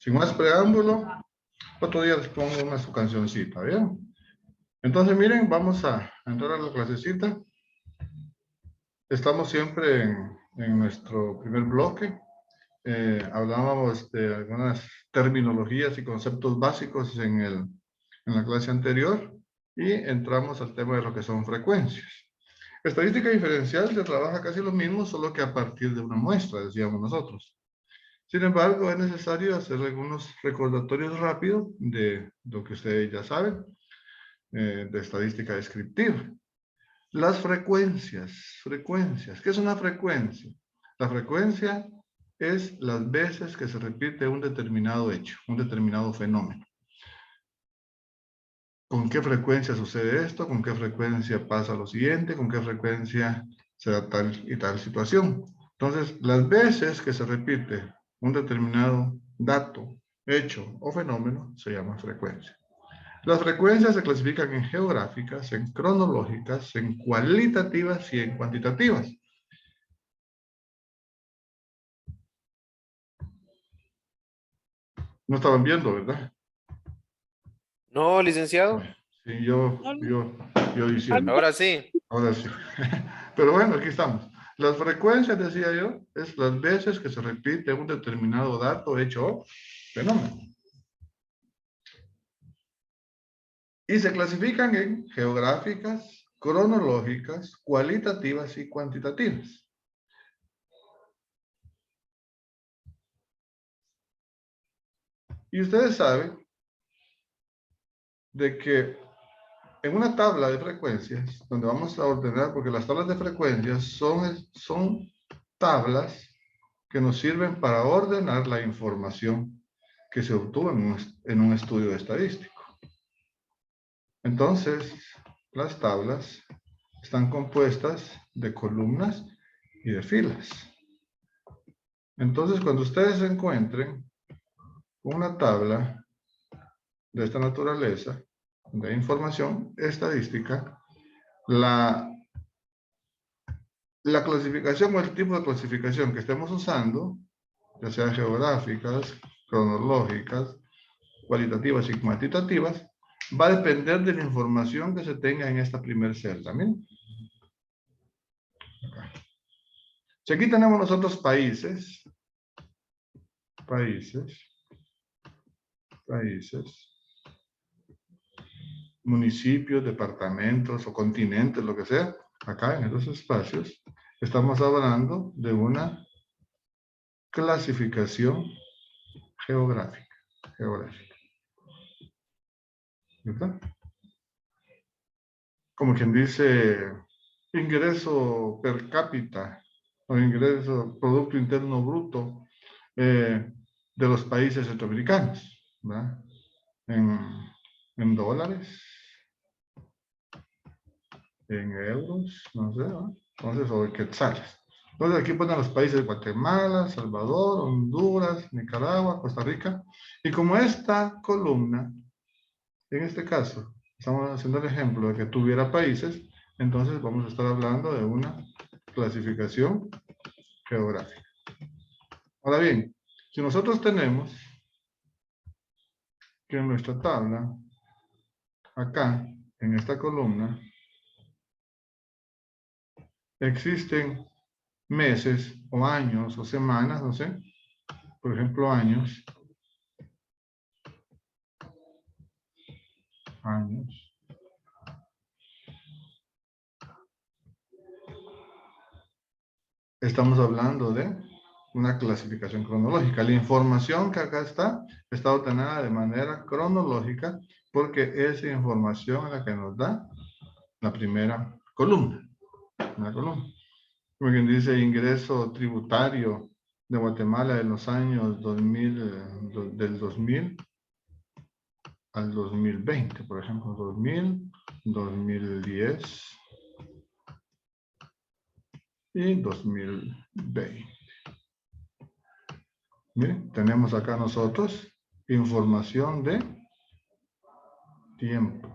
Sin más preámbulo, otro día les pongo una su cancioncita, ¿bien? Entonces, miren, vamos a entrar a la clasecita. Estamos siempre en nuestro primer bloque. Hablábamos de algunas terminologías y conceptos básicos en la clase anterior y entramos al tema de lo que son frecuencias. Estadística diferencial se trabaja casi lo mismo, solo que a partir de una muestra, decíamos nosotros. Sin embargo, es necesario hacer algunos recordatorios rápidos de lo que ustedes ya saben, de estadística descriptiva. Las frecuencias. ¿Qué es una frecuencia? La frecuencia es las veces que se repite un determinado hecho, un determinado fenómeno. ¿Con qué frecuencia sucede esto? ¿Con qué frecuencia pasa lo siguiente? ¿Con qué frecuencia se da tal y tal situación? Entonces, las veces que se repite un determinado dato, hecho o fenómeno se llama frecuencia. Las frecuencias se clasifican en geográficas, en cronológicas, en cualitativas y en cuantitativas. No estaban viendo, ¿verdad? No, licenciado. Sí, yo diciendo. Ahora sí. Ahora sí. Pero bueno, aquí estamos. Las frecuencias, decía yo, es las veces que se repite un determinado dato, hecho o fenómeno. Y se clasifican en geográficas, cronológicas, cualitativas y cuantitativas. Y ustedes saben de que en una tabla de frecuencias, donde vamos a ordenar, porque las tablas de frecuencias son tablas que nos sirven para ordenar la información que se obtuvo en un estudio estadístico. Entonces, las tablas están compuestas de columnas y de filas. Entonces, cuando ustedes encuentren una tabla de esta naturaleza, de información estadística, la clasificación o el tipo de clasificación que estemos usando, ya sea geográficas, cronológicas, cualitativas y cuantitativas, va a depender de la información que se tenga en esta primera celda. ¿Miren? Acá. Si aquí tenemos nosotros países, municipios, departamentos o continentes, lo que sea, acá en esos espacios, estamos hablando de una clasificación geográfica. ¿Verdad? Como quien dice, ingreso per cápita o ingreso, Producto Interno Bruto de los países centroamericanos, ¿verdad? En dólares, en euros, no sé, ¿no? Entonces, o en quetzales. Entonces aquí ponen los países de Guatemala, Salvador, Honduras, Nicaragua, Costa Rica. Y como esta columna, en este caso, estamos haciendo el ejemplo de que tuviera países, entonces vamos a estar hablando de una clasificación geográfica. Ahora bien, si nosotros tenemos que en nuestra tabla, acá, en esta columna, existen meses o años o semanas, no sé, por ejemplo, años, estamos hablando de una clasificación cronológica. La información que acá está ordenada de manera cronológica porque esa información es la que nos da la primera columna. Como quien dice, ingreso tributario de Guatemala en los años 2000, del 2000 al 2020, por ejemplo, 2000, 2010 y 2020. Miren, tenemos acá nosotros información de tiempo,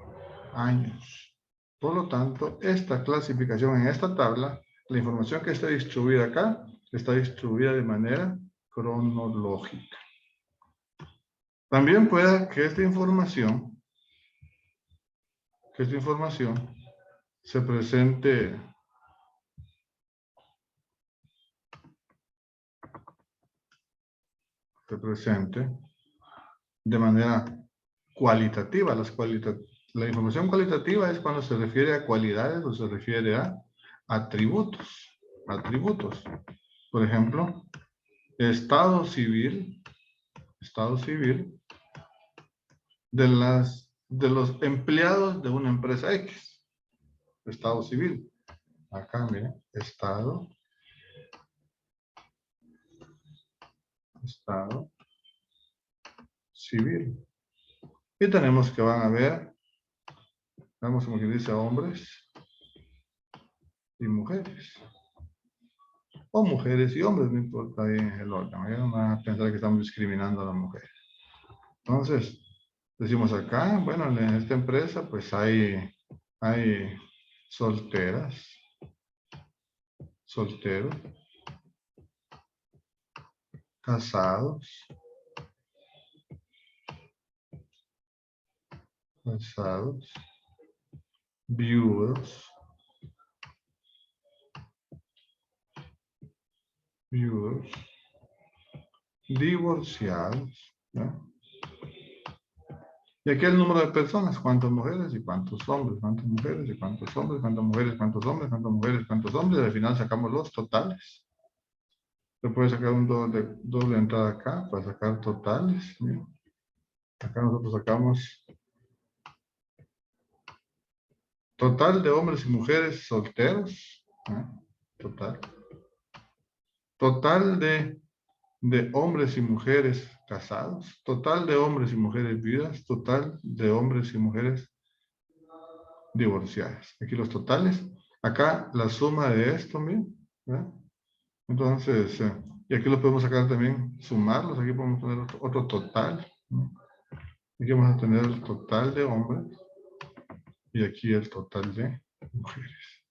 años. Por lo tanto, esta clasificación en esta tabla, la información que está distribuida acá, está distribuida de manera cronológica. También puede que esta información se presente de manera cualitativa. La información cualitativa es cuando se refiere a cualidades o se refiere a atributos. Por ejemplo, estado civil de los empleados de una empresa X. Estado civil. Acá, miren, estado civil. Y tenemos que van a ver, vamos como que dice hombres y mujeres. O mujeres y hombres, no importa ahí el orden. No van a pensar que estamos discriminando a las mujeres. Entonces, decimos acá, bueno, en esta empresa pues hay solteras, solteros, casados, viudos, divorciados, ¿no? Y aquí el número de personas, cuántas mujeres y cuántos hombres, cuántas mujeres y cuántos hombres, cuántas mujeres, cuántos hombres, cuántas mujeres, cuántos hombres, y al final sacamos los totales. Se puede sacar un doble entrada acá para sacar totales. ¿Sí? Acá nosotros sacamos total de hombres y mujeres solteros. ¿Eh? Total de hombres y mujeres casados. Total de hombres y mujeres viudas. Total de hombres y mujeres divorciadas. Aquí los totales. Acá la suma de esto, miren. Entonces, y aquí lo podemos sacar también, sumarlos. Aquí podemos poner otro total. ¿No? Aquí vamos a tener el total de hombres y aquí el total de mujeres.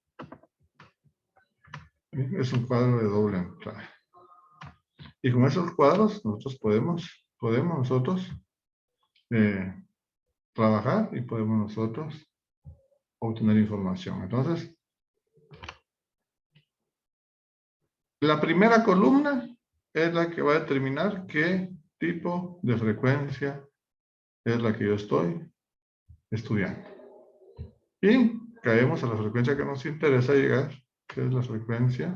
Es un cuadro de doble entrada. Y con esos cuadros nosotros podemos nosotros trabajar y podemos nosotros obtener información. Entonces, la primera columna es la que va a determinar qué tipo de frecuencia es la que yo estoy estudiando. Y caemos a la frecuencia que nos interesa llegar, que es la frecuencia,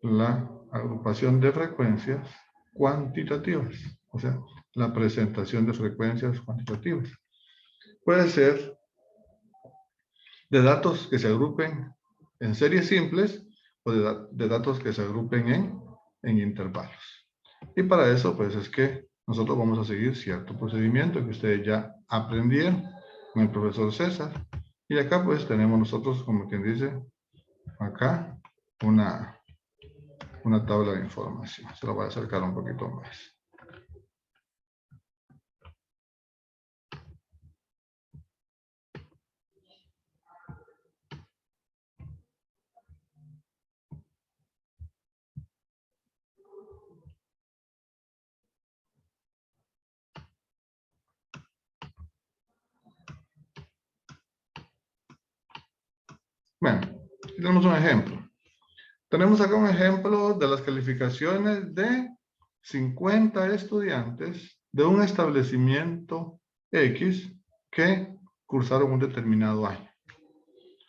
la agrupación de frecuencias cuantitativas, o sea, la presentación de frecuencias cuantitativas. Puede ser de datos que se agrupen en series simples o de datos que se agrupen en intervalos. Y para eso, pues es que nosotros vamos a seguir cierto procedimiento que ustedes ya aprendieron con el profesor César. Y acá pues tenemos nosotros, como quien dice, acá una tabla de información. Se la voy a acercar un poquito más. Bueno, aquí tenemos un ejemplo. Tenemos acá un ejemplo de las calificaciones de 50 estudiantes de un establecimiento X que cursaron un determinado año.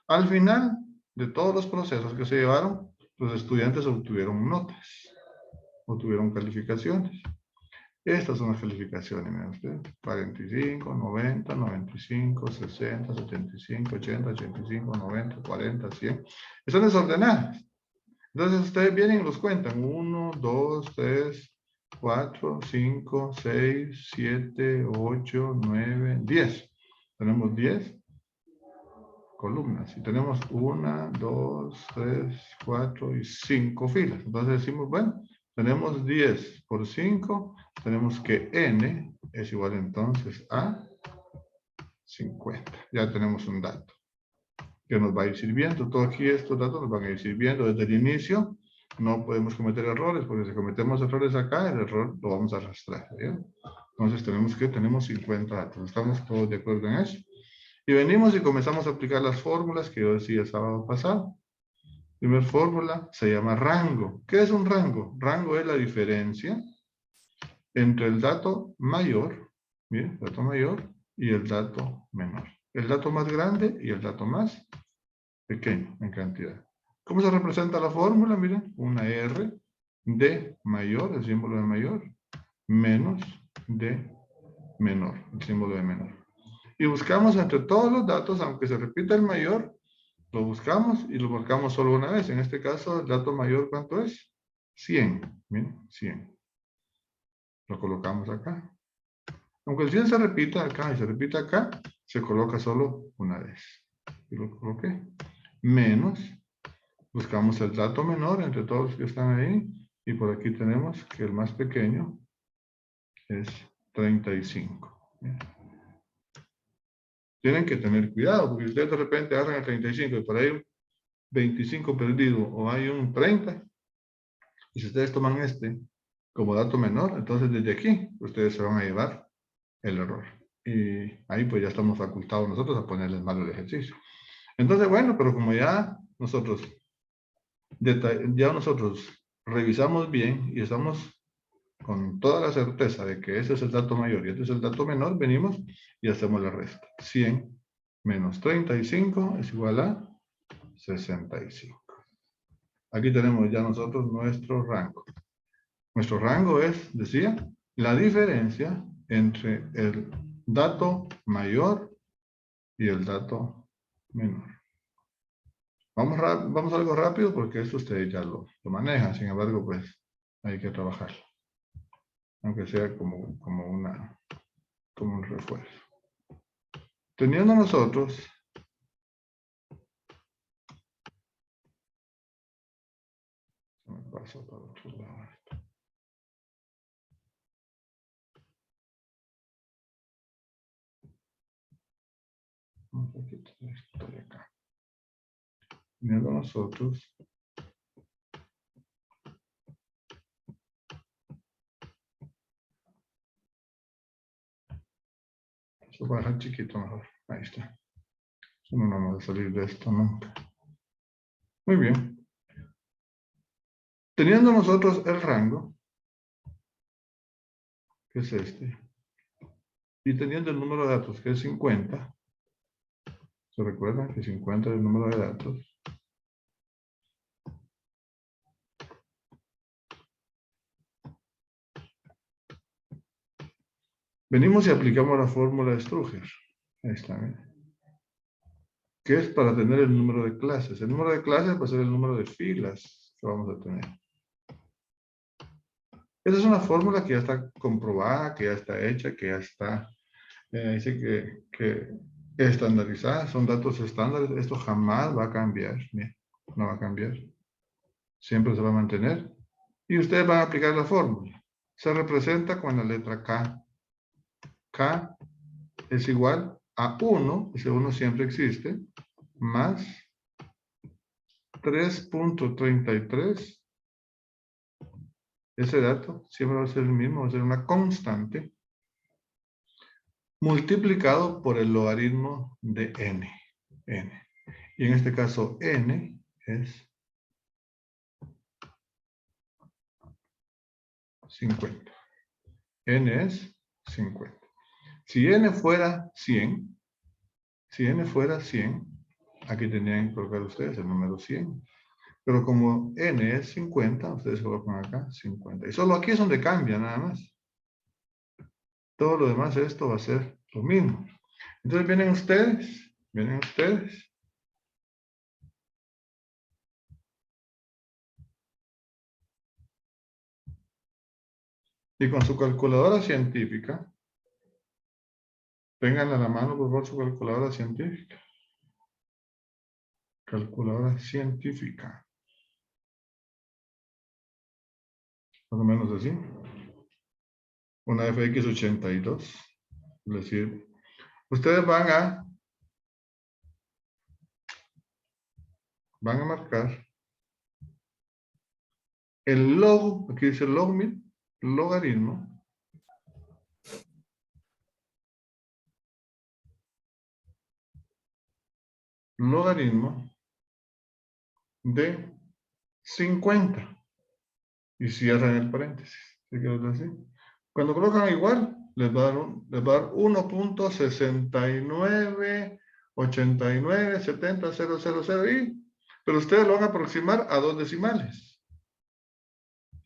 Al final de todos los procesos que se llevaron, los estudiantes obtuvieron notas, obtuvieron calificaciones. Estas son las calificaciones, miren ustedes, 45, 90, 95, 60, 75, 80, 85, 90, 40, 100. Están desordenadas. Entonces ustedes vienen y los cuentan. 1, 2, 3, 4, 5, 6, 7, 8, 9, 10. Tenemos 10 columnas. Y tenemos 1, 2, 3, 4 y 5 filas. Entonces decimos, bueno, tenemos 10 por 5. Tenemos que n es igual entonces a 50. Ya tenemos un dato que nos va a ir sirviendo. Todo aquí estos datos nos van a ir sirviendo desde el inicio. No podemos cometer errores, porque si cometemos errores acá, el error lo vamos a arrastrar. ¿Bien? Entonces tenemos 50 datos. ¿Estamos todos de acuerdo en eso? Y venimos y comenzamos a aplicar las fórmulas que yo decía el sábado pasado. Primera fórmula se llama rango. ¿Qué es un rango? Rango es la diferencia entre el dato mayor, bien, dato mayor y el dato menor. El dato más grande y el dato más pequeño en cantidad. ¿Cómo se representa la fórmula? Miren, una R de mayor, el símbolo de mayor, menos de menor, el símbolo de menor. Y buscamos entre todos los datos, aunque se repita el mayor, lo buscamos y lo marcamos solo una vez. En este caso, el dato mayor, ¿cuánto es? 100. Miren, 100. Lo colocamos acá. Aunque el 100 se repita acá y se repita acá, se coloca solo una vez. Y lo coloqué. Menos. Buscamos el dato menor entre todos los que están ahí. Y por aquí tenemos que el más pequeño es 35. Bien. Tienen que tener cuidado, porque ustedes de repente agarran el 35 y por ahí un 25 perdido o hay un 30. Y si ustedes toman este como dato menor, entonces desde aquí ustedes se van a llevar el error. Y ahí pues ya estamos facultados nosotros a ponerles mal el ejercicio. Entonces, bueno, pero como ya nosotros revisamos bien y estamos con toda la certeza de que ese es el dato mayor y este es el dato menor, venimos y hacemos la resta. 100 menos 35 es igual a 65. Aquí tenemos ya nosotros nuestro rango. Nuestro rango es, decía, la diferencia entre el dato mayor y el dato menor. Vamos a algo rápido porque esto ustedes ya lo manejan. Sin embargo, pues hay que trabajar. Aunque sea como un refuerzo. Teniendo nosotros se me pasa para otro lado esto. Vamos a quitar esto de acá. Teniendo nosotros eso va a dejar chiquito mejor. Ahí está. No vamos a salir de esto nunca. Muy bien. Teniendo nosotros el rango, que es este, y teniendo el número de datos, que es 50, ¿se recuerdan que 50 es el número de datos? Venimos y aplicamos la fórmula de Struther. Ahí está, ¿eh? Que es para tener el número de clases. El número de clases va a ser el número de filas que vamos a tener. Esa es una fórmula que ya está comprobada, que ya está hecha, que ya está, dice que estandarizada, son datos estándares. Esto jamás va a cambiar, ¿bien? No va a cambiar. Siempre se va a mantener. Y ustedes van a aplicar la fórmula. Se representa con la letra K. K es igual a 1, ese 1 siempre existe, más 3.33. Ese dato siempre va a ser el mismo, va a ser una constante, multiplicado por el logaritmo de n. Y en este caso n es 50. N es 50. Si n fuera 100, aquí tendrían que colocar ustedes el número 100. Pero como n es 50, ustedes colocan acá 50. Y solo aquí es donde cambia nada más. Todo lo demás, esto va a ser lo mismo. Entonces vienen ustedes. Y con su calculadora científica, tengan a la mano por favor su calculadora científica. Calculadora científica. Más o menos así. Una FX82. Es decir, ustedes van a marcar el log, aquí dice logaritmo logaritmo de 50. Y cierran el paréntesis. ¿Sí que lo así? Cuando colocan igual, les va a dar 1.69897000 pero ustedes lo van a aproximar a 2 decimales.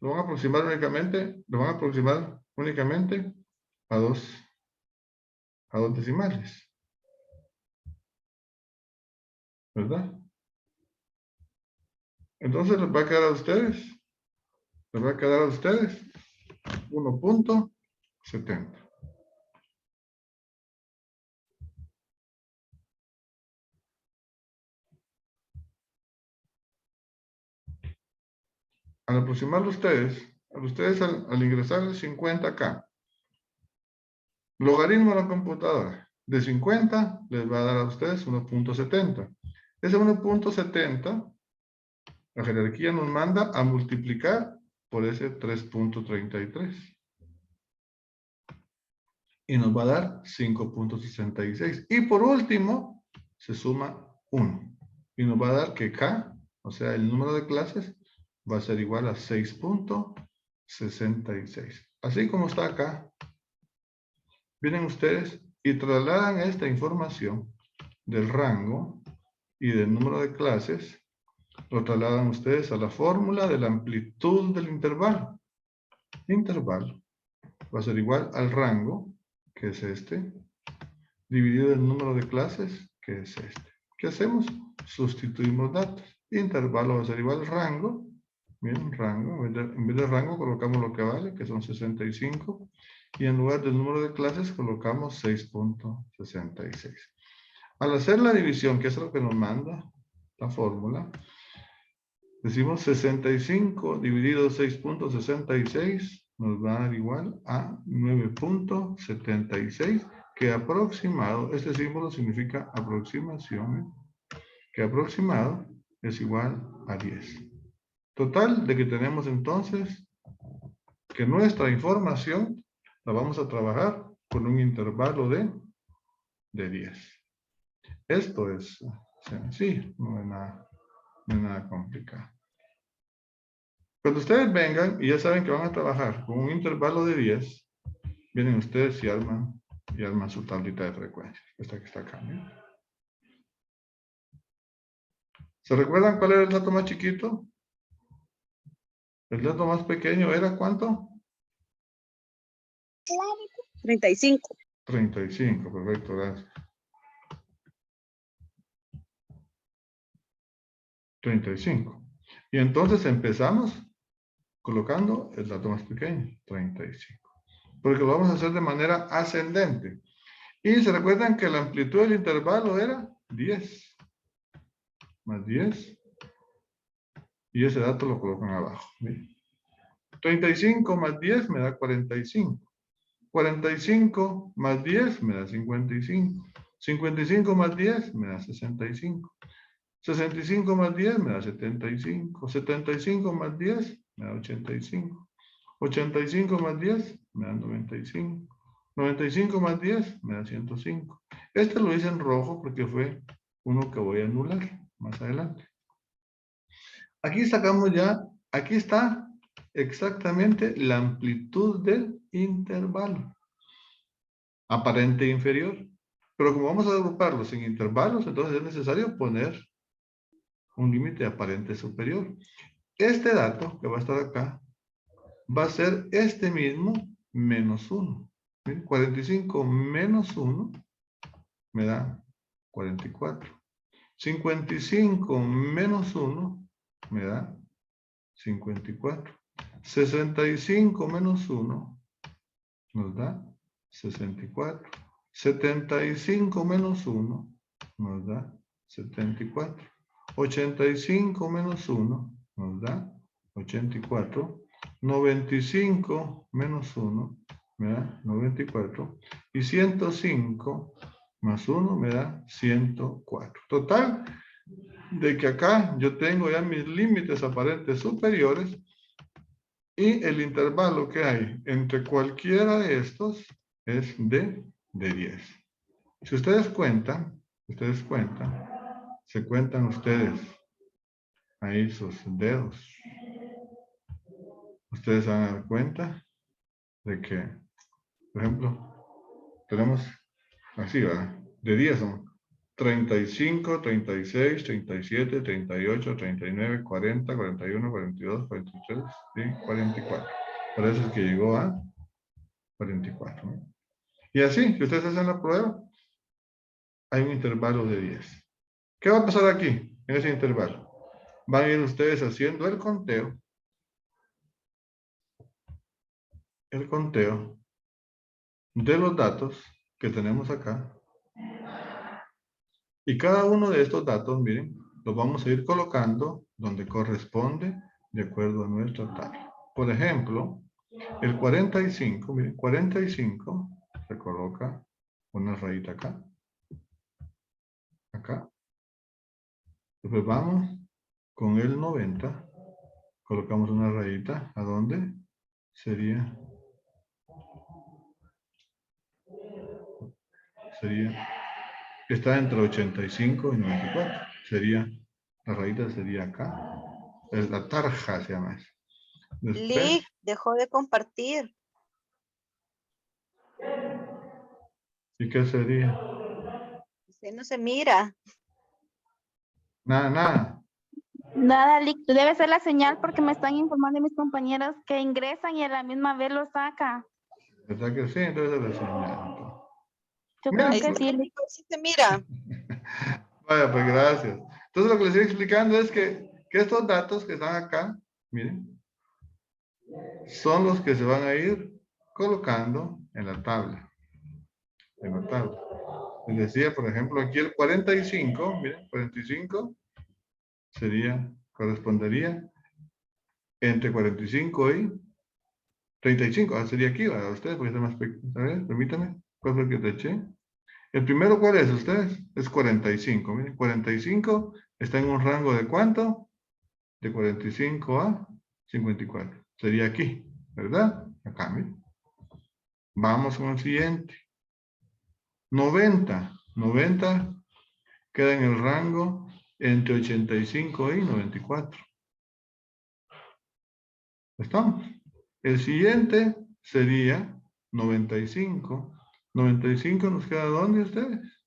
Lo van a aproximar únicamente a dos decimales. ¿Verdad? Entonces les va a quedar a ustedes. Les va a quedar a ustedes 1.70. Al aproximarlo ustedes al ingresar el 50 acá, logaritmo de la computadora de 50 les va a dar a ustedes 1.70. Ese 1.70, la jerarquía nos manda a multiplicar por ese 3.33. Y nos va a dar 5.66. Y por último, se suma 1. Y nos va a dar que K, o sea, el número de clases, va a ser igual a 6.66. Así como está acá, vienen ustedes y trasladan esta información del rango y del número de clases, lo trasladan ustedes a la fórmula de la amplitud del intervalo. Intervalo va a ser igual al rango, que es este, dividido el número de clases, que es este. ¿Qué hacemos? Sustituimos datos. Intervalo va a ser igual al rango. Miren, rango. En vez de rango colocamos lo que vale, que son 65. Y en lugar del número de clases colocamos 6.66. Al hacer la división, que es lo que nos manda la fórmula, decimos 65 dividido 6.66 nos va a dar igual a 9.76, que aproximado, este símbolo significa aproximación, que aproximado es igual a 10. Total de que tenemos entonces que nuestra información la vamos a trabajar con un intervalo de 10. Esto es sencillo, no es nada complicado. Cuando ustedes vengan y ya saben que van a trabajar con un intervalo de 10, vienen ustedes y arman su tablita de frecuencias. Esta que está acá. ¿Bien? ¿Se recuerdan cuál era el dato más chiquito? El dato más pequeño era ¿cuánto? 35. 35, perfecto, gracias. 35. Y entonces empezamos colocando el dato más pequeño, 35. Porque lo vamos a hacer de manera ascendente. Y se recuerdan que la amplitud del intervalo era 10. Más 10. Y ese dato lo colocan abajo. Miren. 35 más 10 me da 45. 45 más 10 me da 55. 55 más 10 me da 65. 65 más 10 me da 75. 75 más 10 me da 85. 85 más 10 me da 95. 95 más 10 me da 105. Este lo hice en rojo porque fue uno que voy a anular más adelante. Aquí sacamos ya, aquí está exactamente la amplitud del intervalo. Aparente inferior. Pero como vamos a agruparlos en intervalos, entonces es necesario poner un límite aparente superior. Este dato que va a estar acá va a ser este mismo menos 1. 45 menos 1 me da 44. 55 menos 1 me da 54. 65 menos 1 nos da 64. 75 menos 1 nos da 74. 85 menos 1 nos da 84. 95 menos 1 me da 94. Y 105 más 1 me da 104. Total, de que acá yo tengo ya mis límites aparentes superiores y el intervalo que hay entre cualquiera de estos es de 10. Si ustedes cuentan, se cuentan ustedes ahí sus dedos. Ustedes se van a dar cuenta de que, por ejemplo, tenemos así, ¿verdad? De 10 son 35, 36, 37, 38, 39, 40, 41, 42, 43 y 44. Por eso es que llegó a 44. ¿No? Y así, si ustedes hacen la prueba, hay un intervalo de 10. ¿Qué va a pasar aquí, en ese intervalo? Van a ir ustedes haciendo el conteo de los datos que tenemos acá. Y cada uno de estos datos, miren, los vamos a ir colocando donde corresponde de acuerdo a nuestra tabla. Por ejemplo, el 45, miren, 45 se coloca una rayita acá. Acá. Después vamos con el 90. Colocamos una rayita. ¿A dónde? Sería está entre 85 y 94. La rayita sería acá. La tarja se llama eso. Después, Lick, dejó de compartir. ¿y qué sería? Usted no se mira. Nada. Nada, Lick, debe ser la señal porque me están informando mis compañeros que ingresan y a la misma vez lo saca. ¿Verdad que sí? Entonces la señal. Yo Mira, creo que sí, Lick. Sí se mira. Vaya, pues gracias. Entonces lo que les estoy explicando es que estos datos que están acá, miren, son los que se van a ir colocando en la tabla. En la tabla. Les decía, por ejemplo, aquí el 45, miren, 45 correspondería entre 45 y 35. Sería aquí, ¿verdad? Ustedes, porque está más pequeño. A ver, permítanme. ¿Cuál fue el que te eché? El primero, ¿cuál es ustedes? Es 45. Miren, 45 está en un rango de ¿cuánto? De 45 a 54. Sería aquí, ¿verdad? Acá, miren. Vamos con el siguiente. 90. 90 queda en el rango entre 85 y 94. ¿Estamos? El siguiente sería 95. 95 nos queda ¿dónde ustedes?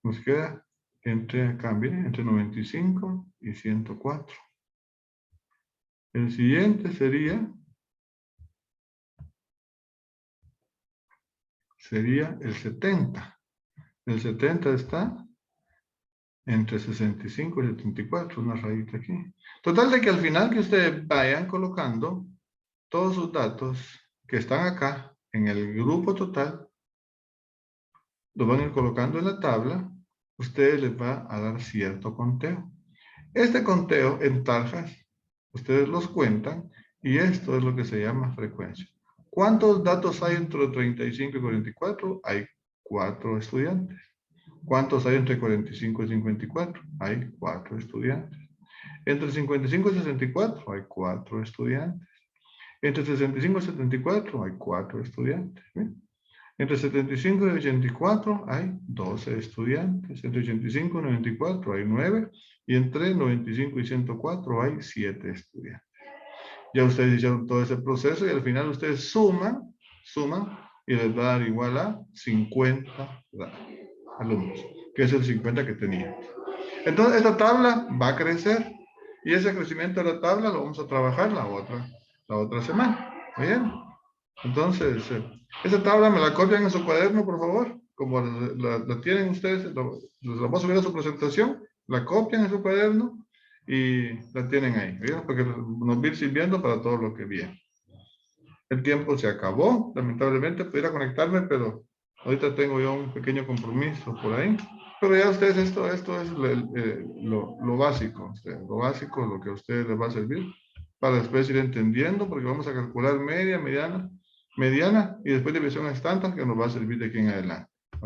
Nos queda entre acá, miren, entre 95 y 104. El siguiente sería el 70. El 70 está entre 65 y 74, una rayita aquí. Total de que al final que ustedes vayan colocando todos sus datos que están acá en el grupo total, los van a ir colocando en la tabla, ustedes les va a dar cierto conteo. Este conteo en tarjas, ustedes los cuentan y esto es lo que se llama frecuencia. ¿Cuántos datos hay entre 35 y 44? Hay 4 estudiantes. ¿Cuántos hay entre 45 y 54? Hay 4 estudiantes. Entre 55 y 64 hay 4 estudiantes. Entre 65 y 74 hay 4 estudiantes. ¿Ven? Entre 75 y 84 hay 12 estudiantes. Entre 85 y 94 hay 9. Y entre 95 y 104 hay 7 estudiantes. Ya ustedes hicieron todo ese proceso y al final ustedes suman y les va a dar igual a 50 alumnos, que es el 50 que teníamos. Entonces esta tabla va a crecer y ese crecimiento de la tabla lo vamos a trabajar la otra semana. ¿Muy bien? Entonces, esa tabla me la copian en su cuaderno, por favor. Como la tienen ustedes, la vamos a subir a su presentación, la copian en su cuaderno y la tienen ahí, ¿bien? Porque nos va a ir sirviendo para todo lo que viene. El tiempo se acabó, lamentablemente pudiera conectarme, pero ahorita tengo yo un pequeño compromiso por ahí. Pero ya ustedes, esto es lo básico, lo básico, lo que a ustedes les va a servir para después ir entendiendo, porque vamos a calcular media, mediana y después división estándar que nos va a servir de aquí en adelante.